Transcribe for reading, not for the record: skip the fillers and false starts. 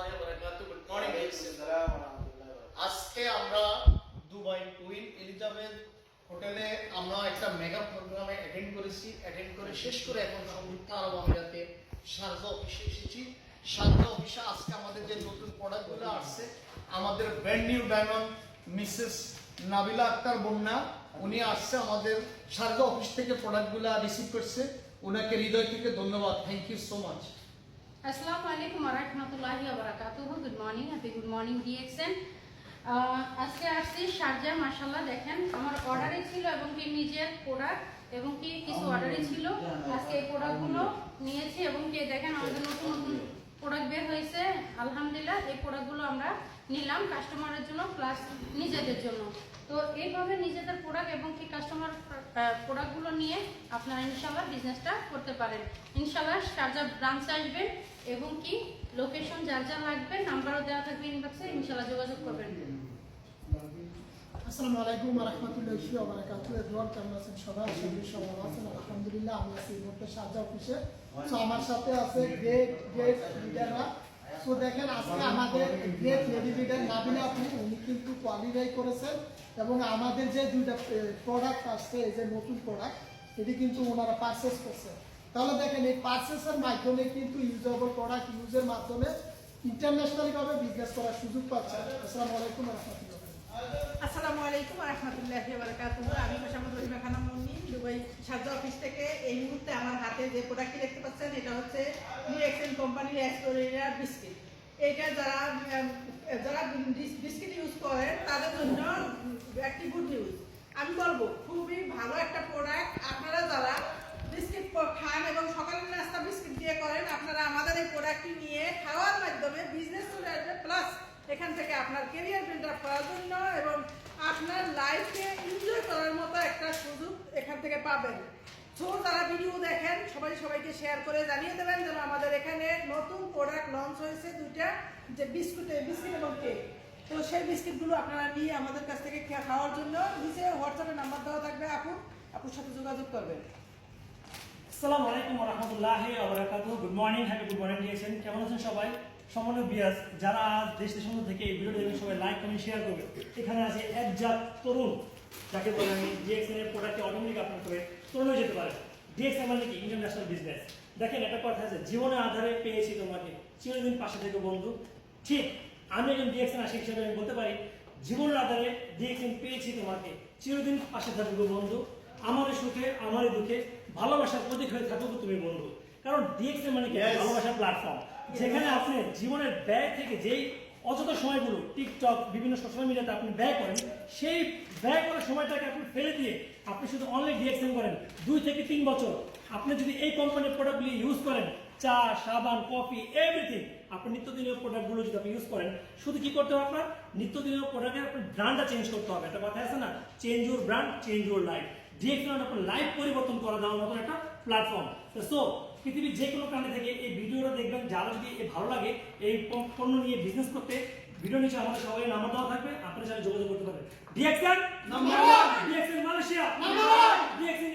ওয়া বারাকাতুহু। Good morning guys. আজকে আমরা দুবাই কুইন এলিজাবেথ হোটেলে আমরা একটা মেগা প্রোগ্রামে অ্যাটেন্ড করে শেষ করে এখন সংযুক্ত আরব আমিরাতে শারজা অফিসে এসেছি। শারজা অফিসে আজকে আমাদের যে নতুন প্রোডাক্টগুলো আসছে, আমাদের brand new diamond Mrs Nabila Akter Bonna উনি আসছে আমাদের শারজা অফিস থেকে প্রোডাক্টগুলো রিসিভ করছে। ওনাকে হৃদয় থেকে ধন্যবাদ, থ্যাংক ইউ সো মাচ। আসসালামু আলাইকুম ওয়া রাহমাতুল্লাহি ওয়া বারাকাতুহু। Good morning, happy good morning DXN. আজকে আসছি শারজা। মাশাআল্লাহ দেখেন আমার অর্ডারে ছিল এবং কি নিজের প্রোডাক্ট এবং কি কিছু অর্ডারে ছিল। আজকে এই প্রোডাক্টগুলো নিয়েছি এবং কি দেখেন আমাদের নতুন নতুন প্রোডাক্ট বের হয়েছে। আলহামদুলিল্লাহ এই প্রোডাক্টগুলো আমরা নিলাম কাস্টমারের জন্য প্লাস নিজেদের জন্য। তো এইভাবে নিজেদের প্রোডাক্ট এবং কি কাস্টমার প্রোডাক্টগুলো নিয়ে আপনারা ইনশাআল্লাহ বিজনেসটা করতে পারেন। ইনশাআল্লাহ শারজা ব্রাঞ্চে আসবেন এবং কি লোকেশন যার যা লাগবে নাম্বারও দেওয়া থাকবে ইনবক্সে, ইনশাআল্লাহ যোগাযোগ করবেন। আসসালামু আলাইকুম ওয়া রাহমাতুল্লাহি ওয়া বারাকাতুহু। এভরিওয়ান, কেমন আছেন সবাই? আশা করি সবাই ভালো আছেন। আলহামদুলিল্লাহ আমি আছি এই মুহূর্তে শারজা অফিসে। সো আমার সাথে আছে গ্রেট লিডাররা। সো দেখেন আজকে আমাদের গ্রেট লেডি লিডার নাবিলা আপু উনি কিন্তু কোয়ালিফাই করেছেন এবং আমাদের যে দুইটা প্রোডাক্ট আসছে, এই যে নতুন প্রোডাক্ট, এটি কিন্তু ওনারা পারচেস করছে। তাহলে দেখেন এই পারচেসের মাধ্যমে কিন্তু ইউজেবল প্রোডাক্ট ইউজের মাধ্যমে ইন্টারন্যাশনালি ভাবে বিজনেস করার সুযোগ পাচ্ছে। আসসালামু আলাইকুম ওয়া রাহমাতুল্লাহ। আসসালামু আলাইকুম ওয়া রাহমাতুল্লাহি ওয়া বারাকাতুহু। আমি Mohammad Rahima Khanam Munni, Dubai Sharjah office থেকে। এই মুহূর্তে আমার হাতে যে প্রোডাক্টটি দেখতে পাচ্ছেন এটা হচ্ছে ডিএক্সএন কোম্পানির অ্যাস্টোরিয়ার বিস্কিট। এটা যারা বিস্কিট ইউজ করেন তাদের জন্য একটি গুড নিউজ। আমি বলবো খুবই ভালো একটা প্রোডাক্ট। আপনারা যারা বিস্কিট খান এবং সকালের নাস্তা বিস্কিট দিয়ে করেন, আপনারা আমাদের এই প্রোডাক্টটি নিয়ে খাওয়ার মাধ্যমে বিজনেস চলে আসবে, প্লাস এখান থেকে আপনার ক্যারিয়ার বিল্ড আপ করার জন্য এবং আপনার লাইফকে এনজয় করার মতো একটা সুযোগ এখান থেকে পাবেন। সো যারা ভিডিও দেখেন সবাইকে শেয়ার করে জানিয়ে দেবেন যেন আমাদের এখানে নতুন প্রোডাক্ট লঞ্চ হয়েছে দুইটা, যে বিস্কিট এবং কেক। তো সেই বিস্কিটগুলো আপনারা নিয়ে আমাদের কাছ থেকে খাওয়ার জন্য নিচে হোয়াটসঅ্যাপে নাম্বার দেওয়া থাকবে, আপুর সাথে যোগাযোগ করবেন। আসসালামু আলাইকুম ওয়া রাহমাতুল্লাহি ওয়া বারাকাতুহু। Good morning, happy good morning DXN. কেমন আছেন সবাই? সম্মানিত বিয়াস যারা দেশ দেশের মধ্যে থেকে এই ভিডিও দেখবেন সবাই লাইক কমেন্ট শেয়ার করবেন। এখানে আছে একজাত তরুণ, যাকে বলে আমি ডিএক্সএন এর প্রোডাক্টে অটোমেটিক আপনার করে তরুণ হয়ে যেতে পারে। ডিএক্সএন মানে কি? International business. দেখেন একটা কথা আছে, জীবনের আধারে পেয়েছি তোমাকে, চিরদিন পাশে থেকে বন্ধু। ঠিক আমি একজন ডিএক্সএন আশিক হিসেবে আমি বলতে পারি, জীবনের আধারে ডিএক্সএন পেয়েছি তোমাকে, চিরদিন পাশে থাকবো বন্ধু। আমারই সুখে আমারই দুঃখে ভালোবাসার প্রতীক হয়ে থাকুক তুমি বন্ধু। কারণ ডিএক্সএন মানে কি? ভালোবাসার প্ল্যাটফর্ম, যেখানে আপনি জীবনের ব্যয় থেকে যেই অযথা সময়গুলো টিকটক বিভিন্ন সোশ্যাল মিডিয়াতে আপনি ব্যয় করেন, সেই ব্যয় করার সময়টাকে আপনি ফেলে দিয়ে আপনি শুধু অনলাইন ডিএক্সএন করেন 2 থেকে 3 বছর। আপনি যদি এই কোম্পানির প্রোডাক্টগুলি ইউজ করেন, চা, সাবান, কফি, এভরিথিং, আপনি নিত্যদিনের প্রোডাক্টগুলো যদি আপনি ইউজ করেন, শুধু কি করতে হবে? আপনার নিত্যদিনের প্রোডাক্টের আপনার ব্র্যান্ডটা চেঞ্জ করতে হবে। একটা কথা আছে না, change your brand change your life. DXN আপনার লাইফ পরিবর্তন করা দেওয়ার মতো একটা প্ল্যাটফর্ম। সো পৃথিবীর যে কোনো প্রান্তে থেকে এই ভিডিওটা দেখবেন, যারা যদি ভালো লাগে এই পণ্য নিয়ে বিজনেস করতে, ভিডিও নিচে আমাদের সবাই নাম্বার দেওয়া থাকবে, আপনার সাথে যোগাযোগ করতে পারবেন। DXN number 1, DXN Malaysia number 1, DXN